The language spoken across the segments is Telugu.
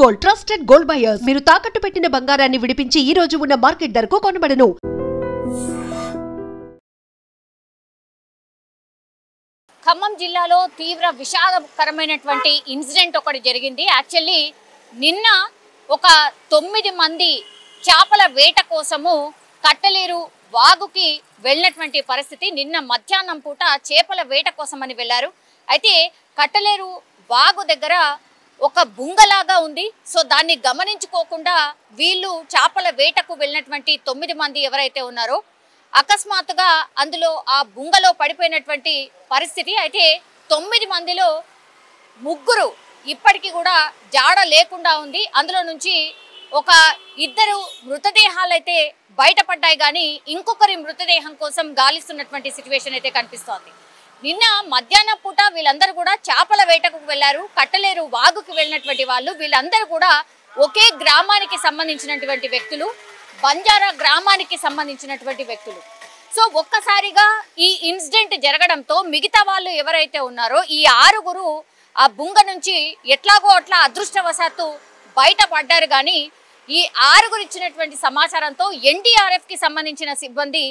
గోల్డ్ ట్రస్టెడ్ గోల్డ్ బయర్స్ మీరు తాకట్టు పెట్టిన బంగారాన్ని విడిపించి ఈ రోజు ఉన్న మార్కెట్ ధరకు కొనబడను. ఖమ్మం జిల్లాలో తీవ్ర విషాదకరమైనటువంటి ఇన్సిడెంట్ ఒకటి జరిగింది. యాక్చువల్లీ నిన్న ఒక 9 మంది చేపల వేట కోసము కట్టలేరు వాగుకి వెళ్ళినటువంటి పరిస్థితి. నిన్న మధ్యాహ్నం పూట చేపల వేట కోసమని వెళ్ళారు. అయితే కట్టలేరు వాగు దగ్గర ఒక బుంగలాగా ఉంది. సో దాన్ని గమనించుకోకుండా వీళ్ళు చేపల వేటకు వెళ్ళినటువంటి 9 మంది ఎవరైతే ఉన్నారో అకస్మాత్తుగా అందులో ఆ బుంగలో పడిపోయినటువంటి పరిస్థితి. అయితే 9 మందిలో 3 ఇప్పటికీ కూడా జాడ లేకుండా ఉంది. అందులో నుంచి ఒక 2 మృతదేహాలు అయితే బయటపడ్డాయి, కానీ ఇంకొకరి మృతదేహం కోసం గాలిస్తున్నటువంటి సిచ్యువేషన్ అయితే కనిపిస్తోంది. నిన్న మధ్యాహ్నం పూట వీళ్ళందరూ కూడా చేపల వేటకు వెళ్ళారు. కట్టలేరు వాగుకి వెళ్ళినటువంటి వాళ్ళు వీళ్ళందరూ కూడా ఒకే గ్రామానికి సంబంధించినటువంటి వ్యక్తులు, బంజారా గ్రామానికి సంబంధించినటువంటి వ్యక్తులు. సో ఒక్కసారిగా ఈ ఇన్సిడెంట్ జరగడంతో మిగతా వాళ్ళు ఎవరైతే ఉన్నారో ఈ 6 ఆ బుంగ నుంచి ఎట్లాగో అట్లా అదృష్టవశాత్తు బయటపడ్డారు. కానీ ఈ 6 ఇచ్చినటువంటి సమాచారంతో ఎన్డీఆర్ఎఫ్కి సంబంధించిన సిబ్బంది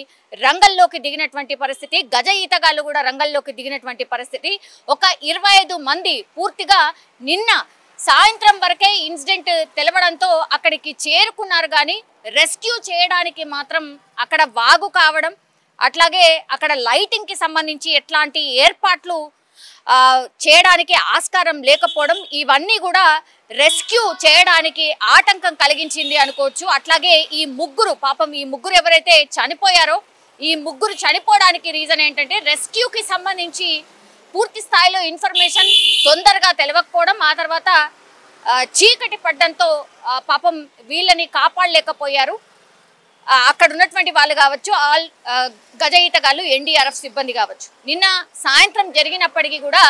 రంగంలోకి దిగినటువంటి పరిస్థితి, గజ ఈతగాళ్ళు కూడా రంగంలోకి దిగినటువంటి పరిస్థితి. ఒక 25 మంది పూర్తిగా నిన్న సాయంత్రం వరకే ఇన్సిడెంట్ తెలవడంతో అక్కడికి చేరుకున్నారు. కానీ రెస్క్యూ చేయడానికి మాత్రం అక్కడ వాగు కావడం, అట్లాగే అక్కడ లైటింగ్కి సంబంధించి ఎట్లాంటి ఏర్పాట్లు చేయడానికి ఆస్కారం లేకపోవడం, ఇవన్నీ కూడా రెస్క్యూ చేయడానికి ఆటంకం కలిగించింది అనుకోవచ్చు. అట్లాగే ఈ 3 పాపం ఈ 3 ఎవరైతే చనిపోయారో ఈ 3 చనిపోవడానికి రీజన్ ఏంటంటే రెస్క్యూకి సంబంధించి పూర్తి స్థాయిలో ఇన్ఫర్మేషన్ తొందరగా తెలవకపోవడం, ఆ తర్వాత చీకటి పడ్డంతో పాపం వీళ్ళని కాపాడలేకపోయారు. అక్కడ ఉన్నటువంటి వాళ్ళు కావచ్చు, గజ ఈతగాళ్ళు, ఎన్డీఆర్ఎఫ్ సిబ్బంది కావచ్చు. నిన్న సాయంత్రం జరిగినప్పటికీ కూడా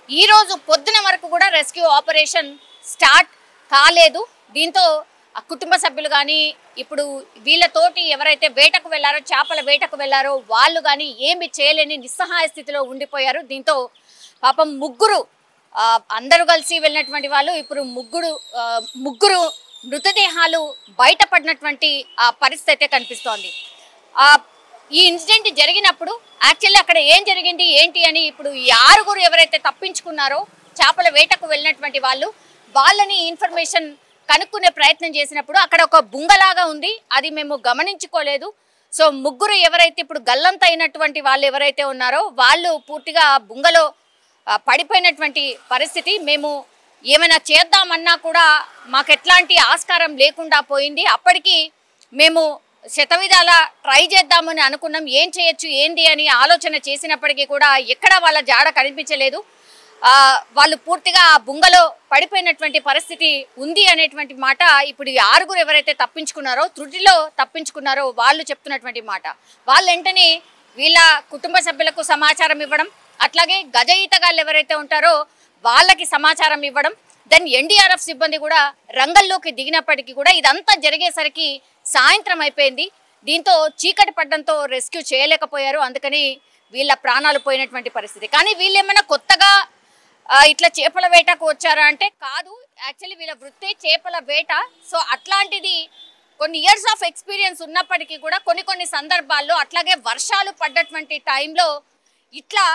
ఈరోజు పొద్దున వరకు కూడా రెస్క్యూ ఆపరేషన్ స్టార్ట్ కాలేదు. దీంతో ఆ కుటుంబ సభ్యులు కానీ ఇప్పుడు వీళ్ళతోటి ఎవరైతే వేటకు వెళ్ళారో చేపల వేటకు వెళ్ళారో వాళ్ళు కానీ ఏమి చేయలేని నిస్సహాయ స్థితిలో ఉండిపోయారు. దీంతో పాపం 3 అందరూ కలిసి వెళ్ళినటువంటి వాళ్ళు ఇప్పుడు 3 మృతదేహాలు బయటపడినటువంటి ఆ పరిస్థితి అయితే కనిపిస్తోంది. ఈ ఇన్సిడెంట్ జరిగినప్పుడు యాక్చువల్లీ అక్కడ ఏం జరిగింది ఏంటి అని ఇప్పుడు ఈ 6 ఎవరైతే తప్పించుకున్నారో చేపల వేటకు వెళ్ళినటువంటి వాళ్ళని ఇన్ఫర్మేషన్ కనుక్కునే ప్రయత్నం చేసినప్పుడు అక్కడ ఒక బుంగలాగా ఉంది, అది మేము గమనించుకోలేదు. సో 3 ఎవరైతే ఇప్పుడు గల్లంత అయినటువంటి వాళ్ళు ఎవరైతే ఉన్నారో వాళ్ళు పూర్తిగా బుంగలో పడిపోయినటువంటి పరిస్థితి. మేము ఏమైనా చేద్దామన్నా కూడా మాకు ఎట్లాంటి ఆస్కారం లేకుండా పోయింది. అప్పటికి మేము శతవిధాల ట్రై చేద్దామని అనుకున్నాం, ఏం చేయొచ్చు ఏంది అని ఆలోచన చేసినప్పటికీ కూడా ఎక్కడ వాళ్ళ జాడ కనిపించలేదు. వాళ్ళు పూర్తిగా ఆ బుంగలో పడిపోయినటువంటి పరిస్థితి ఉంది అనేటువంటి మాట ఇప్పుడు ఈ 6 ఎవరైతే తప్పించుకున్నారో త్రుటిలో తప్పించుకున్నారో వాళ్ళు చెప్తున్నటువంటి మాట. వాళ్ళు వెంటనే వీళ్ళ కుటుంబ సభ్యులకు సమాచారం ఇవ్వడం, అట్లాగే గజ ఈతగాళ్ళు ఎవరైతే ఉంటారో వాళ్ళకి సమాచారం ఇవ్వడం, దెన్ ఎన్డీఆర్ఎఫ్ సిబ్బంది కూడా రంగంలోకి దిగినప్పటికీ కూడా ఇదంతా జరిగేసరికి సాయంత్రం అయిపోయింది. దీంతో చీకటి పడ్డంతో రెస్క్యూ చేయలేకపోయారు. అందుకని వీళ్ళ ప్రాణాలు పోయినటువంటి పరిస్థితి. కానీ వీళ్ళు ఏమైనా కొత్తగా ఇట్లా చేపల వేటకు వచ్చారా అంటే కాదు, యాక్చువల్లీ వీళ్ళ వృత్తి చేపల వేట. సో అట్లాంటిది కొన్ని ఇయర్స్ ఆఫ్ ఎక్స్పీరియన్స్ ఉన్నప్పటికీ కూడా కొన్ని సందర్భాల్లో అట్లాగే వర్షాలు పడ్డటువంటి టైంలో ఇట్లా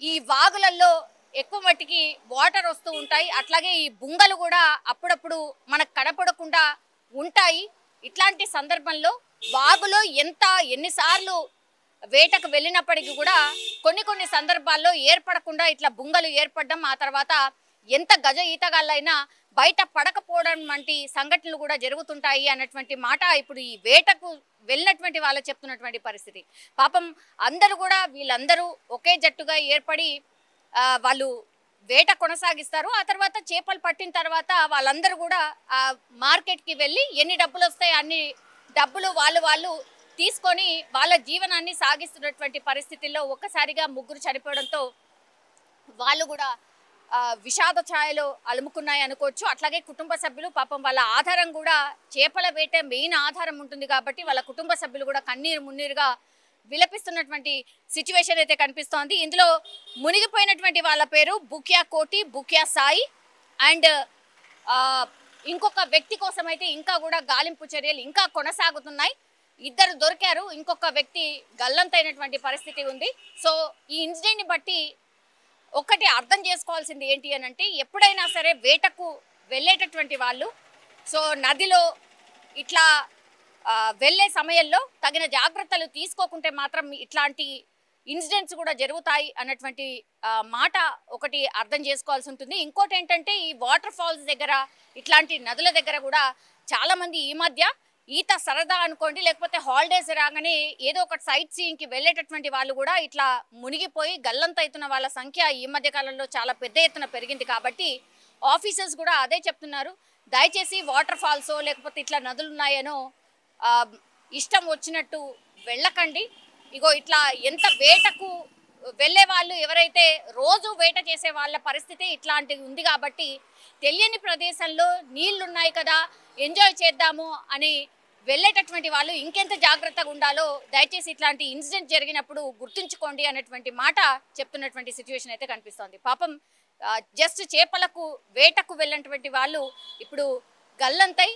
ఈ వాగులలో ఎక్కువ మట్టికి వాటర్ వస్తూ ఉంటాయి. అట్లాగే ఈ బుంగలు కూడా అప్పుడప్పుడు మనకు కనపడకుండా ఉంటాయి. ఇట్లాంటి సందర్భంలో వాగులో ఎన్నిసార్లు వేటకు వెళ్ళినప్పటికీ కూడా కొన్ని సందర్భాల్లో ఏర్పడకుండా ఇట్లా బుంగలు ఏర్పడడం, ఆ తర్వాత ఎంత గజ ఈతగాళ్ళైనా బయట పడకపోవడం వంటి సంఘటనలు కూడా జరుగుతుంటాయి అన్నటువంటి మాట ఇప్పుడు ఈ వేటకు వెళ్ళినటువంటి వాళ్ళు చెప్తున్నటువంటి పరిస్థితి. పాపం అందరూ కూడా వీళ్ళందరూ ఒకే జట్టుగా ఏర్పడి వాళ్ళు వేట కొనసాగిస్తారు. ఆ తర్వాత చేపలు పట్టిన తర్వాత వాళ్ళందరూ కూడా మార్కెట్కి వెళ్ళి ఎన్ని డబ్బులు వస్తాయి అన్ని డబ్బులు వాళ్ళు తీసుకొని వాళ్ళ జీవనాన్ని సాగిస్తున్నటువంటి పరిస్థితుల్లో ఒక్కసారిగా 3 చనిపోవడంతో వాళ్ళు కూడా విషాద ఛాయలో అలుముకున్నాయి అనుకోవచ్చు. అట్లాగే కుటుంబ సభ్యులు పాపం వాళ్ళ ఆధారం కూడా చేపల వేట మెయిన్ ఆధారం ఉంటుంది కాబట్టి వాళ్ళ కుటుంబ సభ్యులు కూడా కన్నీరు మున్నీరుగా విలపిస్తున్నటువంటి సిచ్యువేషన్ అయితే కనిపిస్తోంది. ఇందులో మునిగిపోయినటువంటి వాళ్ళ పేరు బుక్యా కోటి, బుక్యా సాయి అండ్ ఇంకొక వ్యక్తి కోసం అయితే ఇంకా కూడా గాలింపు చర్యలు ఇంకా కొనసాగుతున్నాయి. 2 దొరికారు, ఇంకొక వ్యక్తి గల్లంతైనటువంటి పరిస్థితి ఉంది. సో ఈ ఇన్సిడెంట్ని బట్టి ఒకటి అర్థం చేసుకోవాల్సింది ఏంటి అని అంటే, ఎప్పుడైనా సరే వేటకు వెళ్ళేటటువంటి వాళ్ళు సో నదిలో ఇట్లా వెళ్ళే సమయంలో తగిన జాగ్రత్తలు తీసుకోకుంటే మాత్రం ఇట్లాంటి ఇన్సిడెంట్స్ కూడా జరుగుతాయి అన్నటువంటి మాట ఒకటి అర్థం చేసుకోవాల్సి ఉంటుంది. ఇంకోటి ఏంటంటే, ఈ వాటర్ ఫాల్స్ దగ్గర ఇట్లాంటి నదుల దగ్గర కూడా చాలామంది ఈ మధ్య ఈత సరదా అనుకోండి, లేకపోతే హాలిడేస్ రాగానే ఏదో ఒక సైట్ సీయింగ్కి వెళ్ళేటటువంటి వాళ్ళు కూడా ఇట్లా మునిగిపోయి గల్లంతైతున్న వాళ్ళ సంఖ్య ఈ మధ్య కాలంలో చాలా పెద్ద ఎత్తున పెరిగింది. కాబట్టి ఆఫీసర్స్ కూడా అదే చెప్తున్నారు, దయచేసి వాటర్ ఫాల్సో లేకపోతే ఇట్లా నదులు ఉన్నాయనో ఇష్టం వచ్చినట్టు వెళ్ళకండి. ఇగో ఇట్లా ఎంత వేటకు వెళ్ళే వాళ్ళు ఎవరైతే రోజు వేట చేసే వాళ్ళ పరిస్థితి ఇట్లాంటిది ఉంది. కాబట్టి తెలియని ప్రదేశంలో నీళ్లున్నాయి కదా ఎంజాయ్ చేద్దాము అని వెళ్ళేటటువంటి వాళ్ళు ఇంకెంత జాగ్రత్తగా ఉండాలో దయచేసి ఇట్లాంటి ఇన్సిడెంట్ జరిగినప్పుడు గుర్తుంచుకోండి అన్నటువంటి మాట చెప్తున్నటువంటి సిచ్యువేషన్ అయితే కనిపిస్తోంది. పాపం జస్ట్ చేపలకు వేటకు వెళ్ళినటువంటి వాళ్ళు ఇప్పుడు గల్లంతై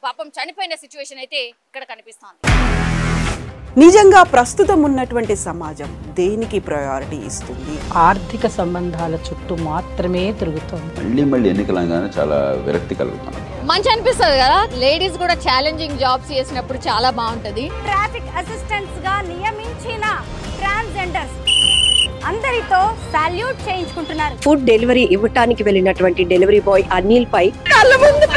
పాపం చనిపోయిన సిచ్యువేషన్ అయితే ఇక్కడ కనిపిస్తోంది. నిజంగా ప్రస్తుతం ఉన్నటువంటి సమాజం దేనికి ప్రయారిటీ ఇస్తుంది? ఆర్థిక సంబంధాల చుట్టూ మాత్రమే తిరుగుతుంది. మళ్ళీ ఎన్నికలంగానే చాలా విరక్తి కలుగుతున్నాం. మంచి అనిపిస్తుంది కదా, లేడీస్ కూడా ఛాలెంజింగ్ జాబ్స్ చేసినప్పుడు చాలా బాగుంటది. ట్రాఫిక్ అసిస్టెంట్స్ గా నియమించిన ట్రాన్స్జెండర్స్ అందరితో సాల్యూట్ చేయించుకుంటున్నారు. ఫుడ్ డెలివరీ ఇవ్వటానికి వెళ్ళినటువంటి డెలివరీ బాయ్ అనిల్ పై కళ్ళ ముందు